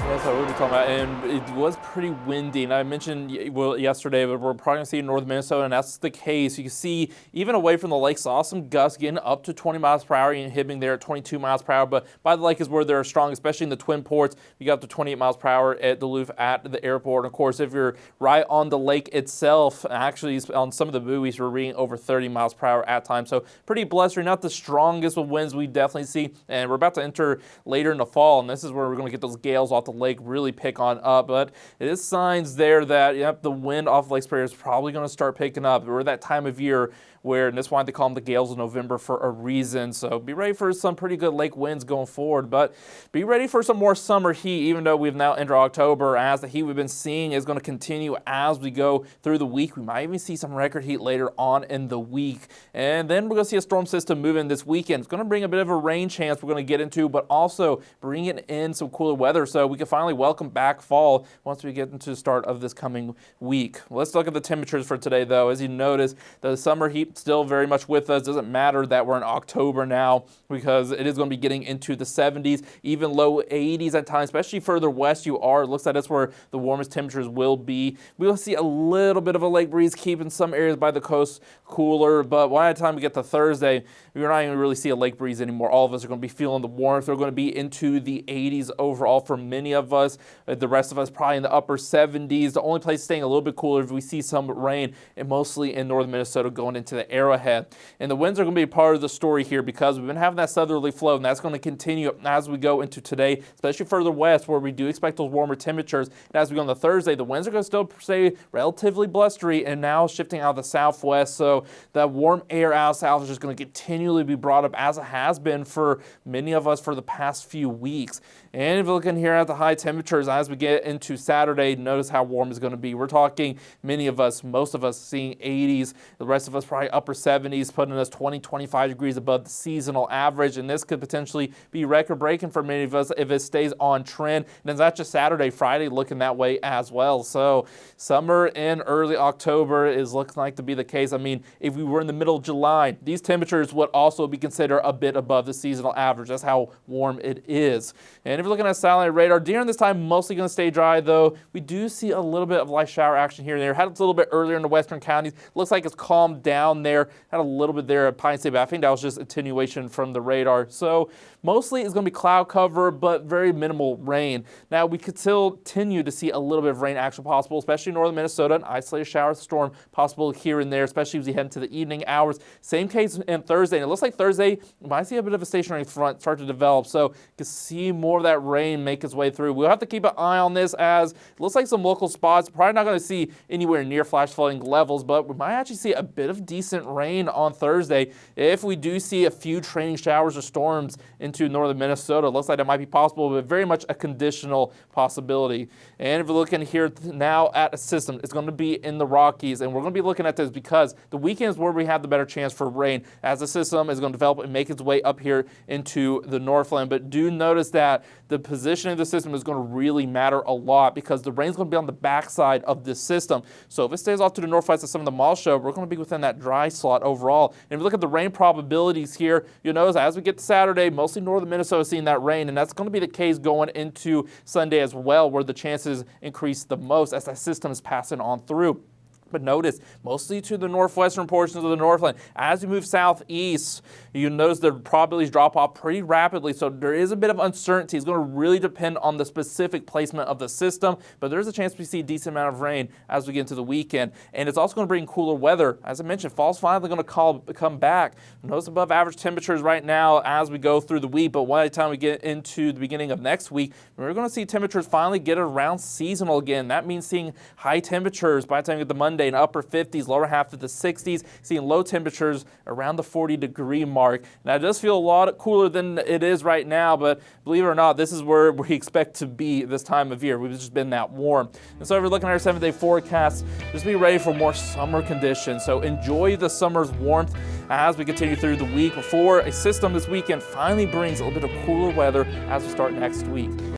That's what we'll be talking about, and it was pretty windy. And I mentioned yesterday, but we're probably going to see in northern Minnesota, and that's the case. You can see even away from the lake, saw some gusts getting up to 20 miles per hour, and hitting there at 22 miles per hour. But by the lake is where they're strong, especially in the Twin Ports. You got up to 28 miles per hour at Duluth at the airport. And of course, if you're right on the lake itself, actually on some of the buoys, we're reading over 30 miles per hour at times. So pretty blustery, not the strongest of winds we definitely see. And we're about to enter later in the fall, and this is where we're going to get those gales off the lake really pick on up. But it is signs there that the wind off Lake Superior is probably going to start picking up. We're that time of year where, and that's why they call them the gales of November for a reason. So be ready for some pretty good lake winds going forward, but be ready for some more summer heat, even though we've now entered October, as the heat we've been seeing is going to continue as we go through the week. We might even see some record heat later on in the week. And then we're going to see a storm system move in this weekend. It's going to bring a bit of a rain chance we're going to get into, but also bringing in some cooler weather so we can finally welcome back fall once we get into the start of this coming week. Let's look at the temperatures for today, though. As you notice, the summer heat still very much with us. Doesn't matter that we're in October now, because it is going to be getting into the 70s, even low 80s at times, especially further west you are. It looks like that's where the warmest temperatures will be. We will see a little bit of a lake breeze keeping some areas by the coast cooler, but by the time we get to Thursday, we're not even really see a lake breeze anymore. All of us are going to be feeling the warmth. They're going to be into the 80s overall for many of us. The rest of us probably in the upper 70s. The only place staying a little bit cooler if we see some rain, and mostly in northern Minnesota going into the Arrowhead. And the winds are going to be part of the story here, because we've been having that southerly flow, and that's going to continue as we go into today, especially further west where we do expect those warmer temperatures. And as we go into Thursday, the winds are going to still stay relatively blustery, and now shifting out of the southwest. So that warm air out south is just going to continually be brought up, as it has been for many of us for the past few weeks. And if you're looking here at the high temperatures as we get into Saturday, notice how warm it's going to be. We're talking many of us, most of us seeing 80s, the rest of us probably upper 70s, putting us 20, 25 degrees above the seasonal average. And this could potentially be record breaking for many of us if it stays on trend. And it's not just Saturday, Friday looking that way as well. So summer in early October is looking like to be the case. I mean, if we were in the middle of July, these temperatures would also be considered a bit above the seasonal average. That's how warm it is. And if you're looking at satellite radar, during this time, mostly going to stay dry, though we do see a little bit of light shower action here and there. Had a little bit earlier in the western counties. Looks like it's calmed down there. Had a little bit there at Pine State, but I think that was just attenuation from the radar. So mostly it's going to be cloud cover, but very minimal rain. Now we could still continue to see a little bit of rain action possible, especially in northern Minnesota. An isolated shower storm possible here and there, especially as we head into the evening hours. Same case in Thursday. And it looks like Thursday we might see a bit of a stationary front start to develop. So you can see more of that rain make its way through. We'll have to keep an eye on this, as it looks like some local spots, probably not going to see anywhere near flash flooding levels, but we might actually see a bit of decent rain on Thursday. If we do see a few training showers or storms into northern Minnesota, it looks like that might be possible, but very much a conditional possibility. And if we're looking here now at a system, it's going to be in the Rockies, and we're going to be looking at this because the weekend is where we have the better chance for rain, as the system is going to develop and make its way up here into the Northland. But do notice that the position of the system is going to really matter a lot, because the rain is going to be on the backside of this system. So if it stays off to the northwest of some of the mall show, we're going to be within that dry slot overall. And if we look at the rain probabilities here, you'll notice as we get to Saturday, mostly northern Minnesota seeing that rain, and that's going to be the case going into Sunday as well, where the chances increase the most as that system is passing on through. But notice, mostly to the northwestern portions of the Northland. As we move southeast, you notice the probabilities drop off pretty rapidly. So there is a bit of uncertainty. It's going to really depend on the specific placement of the system. But there's a chance we see a decent amount of rain as we get into the weekend. And it's also going to bring cooler weather. As I mentioned, fall's finally going to come back. Notice above average temperatures right now as we go through the week. But by the time we get into the beginning of next week, we're going to see temperatures finally get around seasonal again. That means seeing high temperatures by the time we get to Monday in upper 50s, lower half of the 60s, seeing low temperatures around the 40-degree mark. Now, it does feel a lot cooler than it is right now, but believe it or not, this is where we expect to be this time of year. We've just been that warm. And so if you're looking at our 7-day forecast, just be ready for more summer conditions. So enjoy the summer's warmth as we continue through the week before a system this weekend finally brings a little bit of cooler weather as we start next week.